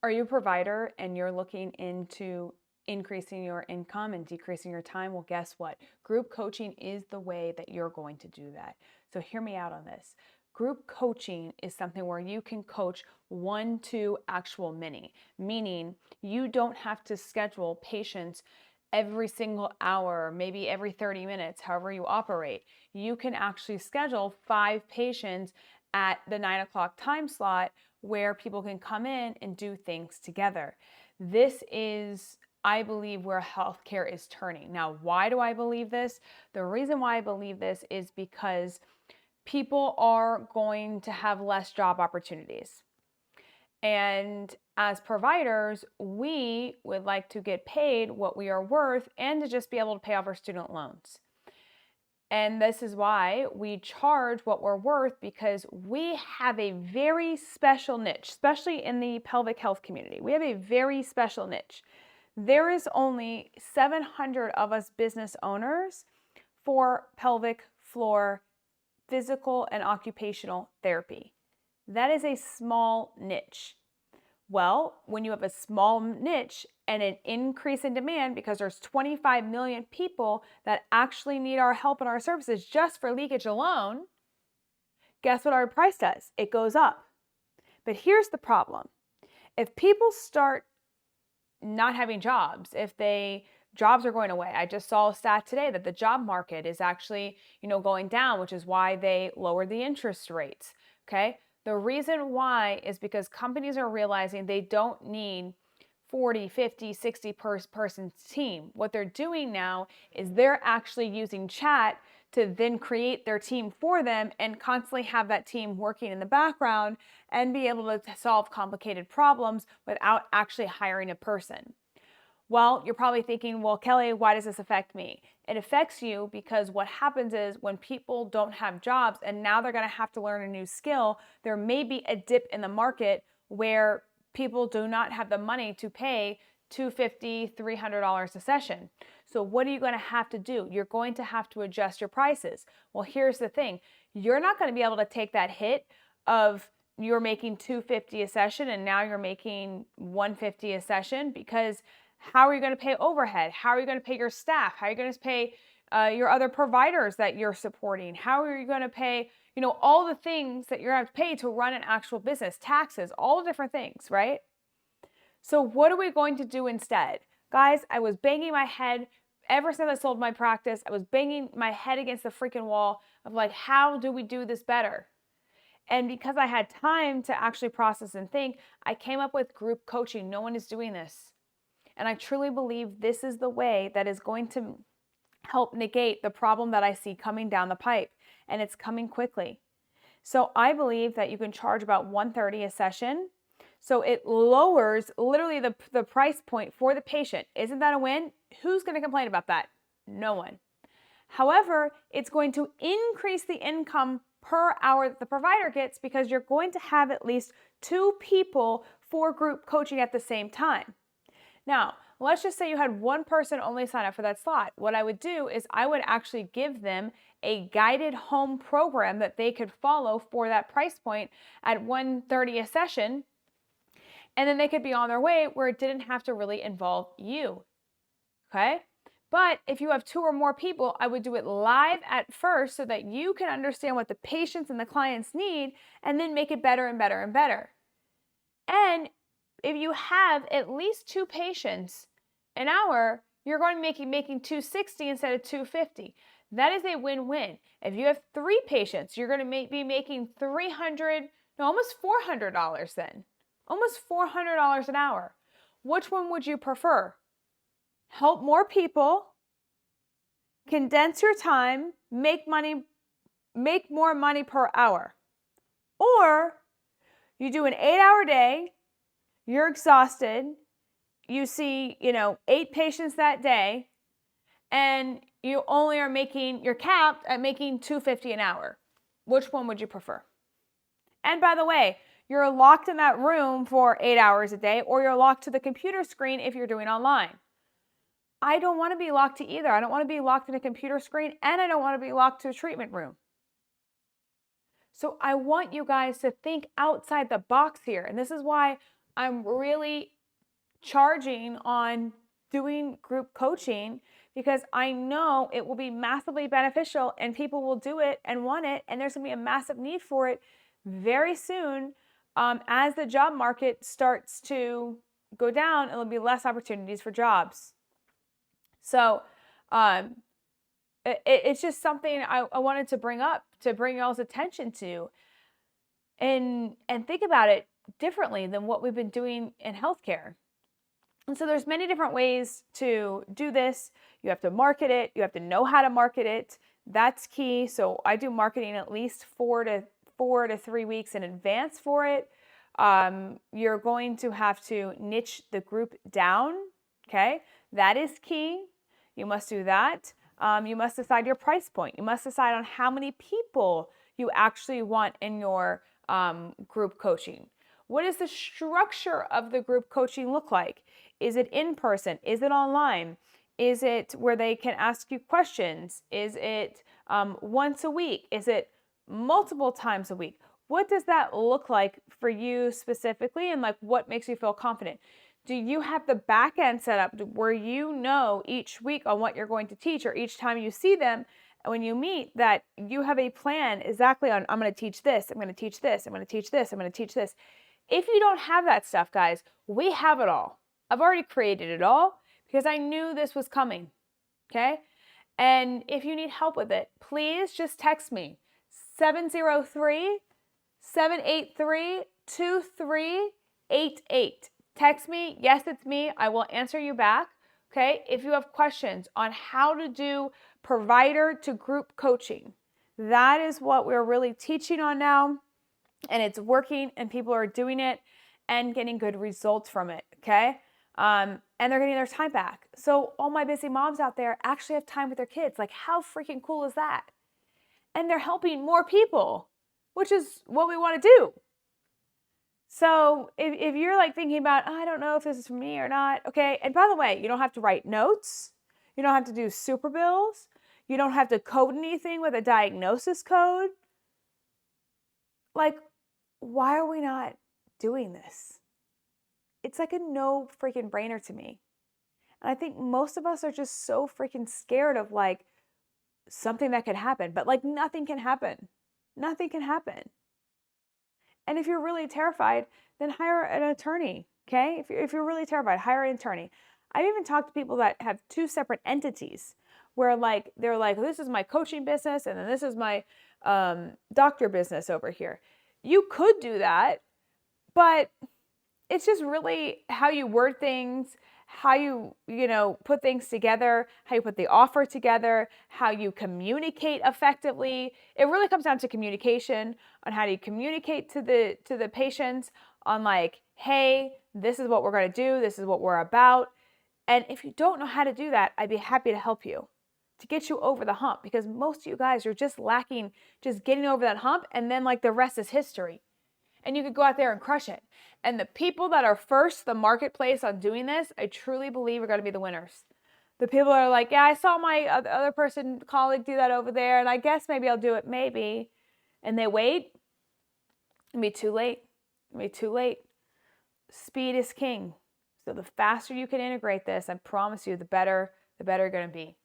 Are you a provider and you're looking into increasing your income and decreasing your time? Well, guess what? Group coaching is the way that you're going to do that. So hear me out on this. Group coaching is something where you can coach 1 to actual many, meaning you don't have to schedule patients every single hour, maybe every 30 minutes, however you operate. You can actually schedule 5 patients at the 9 o'clock time slot where people can come in and do things together. This is, I believe, where healthcare is turning. Now, why do I believe this? The reason why I believe this is because people are going to have less job opportunities. And as providers, we would like to get paid what we are worth and to just be able to pay off our student loans. And this is why we charge what we're worth, because we have a very special niche, especially in the pelvic health community. We have a very special niche. There is only 700 of us business owners for pelvic floor physical and occupational therapy. That is a small niche. Well, when you have a small niche and an increase in demand because there's 25 million people that actually need our help and our services just for leakage alone, guess what our price does? It goes up. But here's the problem. If people start not having jobs, jobs are going away. I just saw a stat today that the job market is actually, going down, which is why they lowered the interest rates. Okay? The reason why is because companies are realizing they don't need 40, 50, 60 person team. What they're doing now is they're actually using chat to then create their team for them and constantly have that team working in the background and be able to solve complicated problems without actually hiring a person. Well, you're probably thinking, well, Kelly, why does this affect me? It affects you because what happens is when people don't have jobs and now they're going to have to learn a new skill, there may be a dip in the market where people do not have the money to pay $250, $300 a session. So what are you going to have to do? You're going to have to adjust your prices. Well, here's the thing. You're not going to be able to take that hit of you're making $250 a session and now you're making $150 a session, because how are you going to pay overhead? How are you going to pay your staff? How are you going to pay your other providers that you're supporting? How are you going to pay, all the things that you're going to have to pay to run an actual business, taxes, all the different things, right? So what are we going to do instead? Guys, I was banging my head ever since I sold my practice. I was banging my head against the freaking wall of like, how do we do this better? And because I had time to actually process and think, I came up with group coaching. No one is doing this. And I truly believe this is the way that is going to help negate the problem that I see coming down the pipe, and it's coming quickly. So I believe that you can charge about $130 a session. So it lowers literally the price point for the patient. Isn't that a win? Who's going to complain about that? No one. However, it's going to increase the income per hour that the provider gets because you're going to have at least 2 people for group coaching at the same time. Now, let's just say you had one person only sign up for that slot. What I would do is I would actually give them a guided home program that they could follow for that price point at $130 a session. And then they could be on their way where it didn't have to really involve you. Okay? But if you have 2 or more people, I would do it live at first so that you can understand what the patients and the clients need and then make it better and better and better. And if you have at least 2 patients an hour, you're going to be making $260 instead of $250. That is a win-win. If you have 3 patients, you're going to be making almost $400 then. Almost $400 an hour. Which one would you prefer? Help more people, condense your time, make more money per hour. Or you do an 8-hour day, you're exhausted, you see, 8 patients that day, and you only you're capped at making $250 an hour. Which one would you prefer? And by the way, you're locked in that room for 8 hours a day, or you're locked to the computer screen if you're doing online. I don't want to be locked to either. I don't want to be locked in a computer screen, and I don't want to be locked to a treatment room. So I want you guys to think outside the box here. And this is why I'm really charging on doing group coaching because I know it will be massively beneficial and people will do it and want it. And there's going to be a massive need for it very soon. As the job market starts to go down, there'll be less opportunities for jobs. So it's just something I wanted to bring up, to bring y'all's attention to, and think about it differently than what we've been doing in healthcare. And so there's many different ways to do this. You have to market it. You have to know how to market it. That's key. So I do marketing at least 4 to 3 weeks in advance for it. You're going to have to niche the group down. Okay. That is key. You must do that. You must decide your price point. You must decide on how many people you actually want in your group coaching. What does the structure of the group coaching look like? Is it in person? Is it online? Is it where they can ask you questions? Is it once a week? Is it multiple times a week? What does that look like for you specifically, and like what makes you feel confident? Do you have the back end set up where you know each week on what you're going to teach, or each time you see them when you meet, that you have a plan exactly on, I'm going to teach this, I'm going to teach this, I'm going to teach this, I'm going to teach this. If you don't have that stuff, guys, we have it all. I've already created it all because I knew this was coming, okay? And if you need help with it, please just text me, 703-783-2388. Text me, yes, it's me. I will answer you back, okay? If you have questions on how to do provider to group coaching, that is what we're really teaching on now. And it's working, and people are doing it and getting good results from it, okay? And they're getting their time back. So all my busy moms out there actually have time with their kids. Like, how freaking cool is that? And they're helping more people, which is what we want to do. So if you're like thinking about, I don't know if this is for me or not, okay? And by the way, you don't have to write notes. You don't have to do super bills. You don't have to code anything with a diagnosis code. Like, why are we not doing this? It's like a no freaking brainer to me. And I think most of us are just so freaking scared of like something that could happen, but like nothing can happen. Nothing can happen. And if you're really terrified, then hire an attorney, okay? If you're really terrified, hire an attorney. I've even talked to people that have 2 separate entities where like, they're like, this is my coaching business and then this is my doctor business over here. You could do that, but it's just really how you word things, how you put things together, how you put the offer together, how you communicate effectively. It really comes down to communication, on how do you communicate to the patients on like, hey, this is what we're going to do. This is what we're about. And if you don't know how to do that, I'd be happy to help you to get you over the hump, because most of you guys are just lacking just getting over that hump, and then like the rest is history. And you could go out there and crush it. And the people that are first, the marketplace on doing this, I truly believe are going to be the winners. The people that are like, yeah, I saw my other colleague do that over there, and I guess maybe I'll do it, maybe. And they wait. It'll be too late. It'll be too late. Speed is king. So the faster you can integrate this, I promise you, the better you're going to be.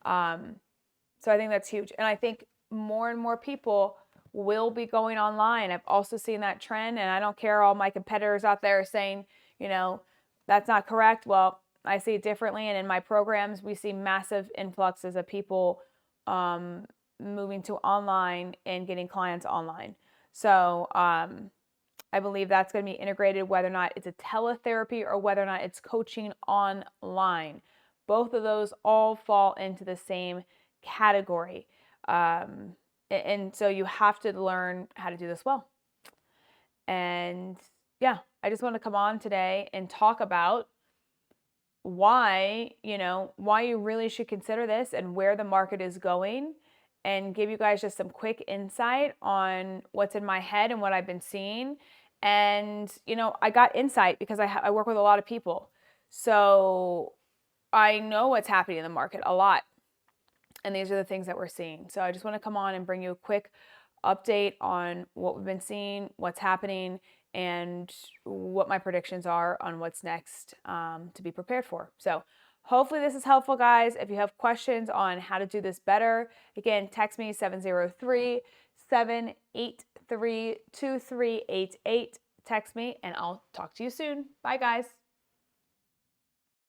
So I think that's huge. And I think more and more people will be going online. I've also seen that trend, and I don't care all my competitors out there saying, that's not correct. Well, I see it differently. And in my programs, we see massive influxes of people moving to online and getting clients online. So I believe that's going to be integrated, whether or not it's a teletherapy or whether or not it's coaching online. Both of those all fall into the same category. And so you have to learn how to do this well. And yeah, I just want to come on today and talk about why you really should consider this and where the market is going, and give you guys just some quick insight on what's in my head and what I've been seeing. And, I got insight because I work with a lot of people. So I know what's happening in the market a lot. And these are the things that we're seeing. So I just want to come on and bring you a quick update on what we've been seeing, what's happening, and what my predictions are on what's next to be prepared for. So hopefully this is helpful, guys. If you have questions on how to do this better, again, text me 703-783-2388. Text me and I'll talk to you soon. Bye, guys.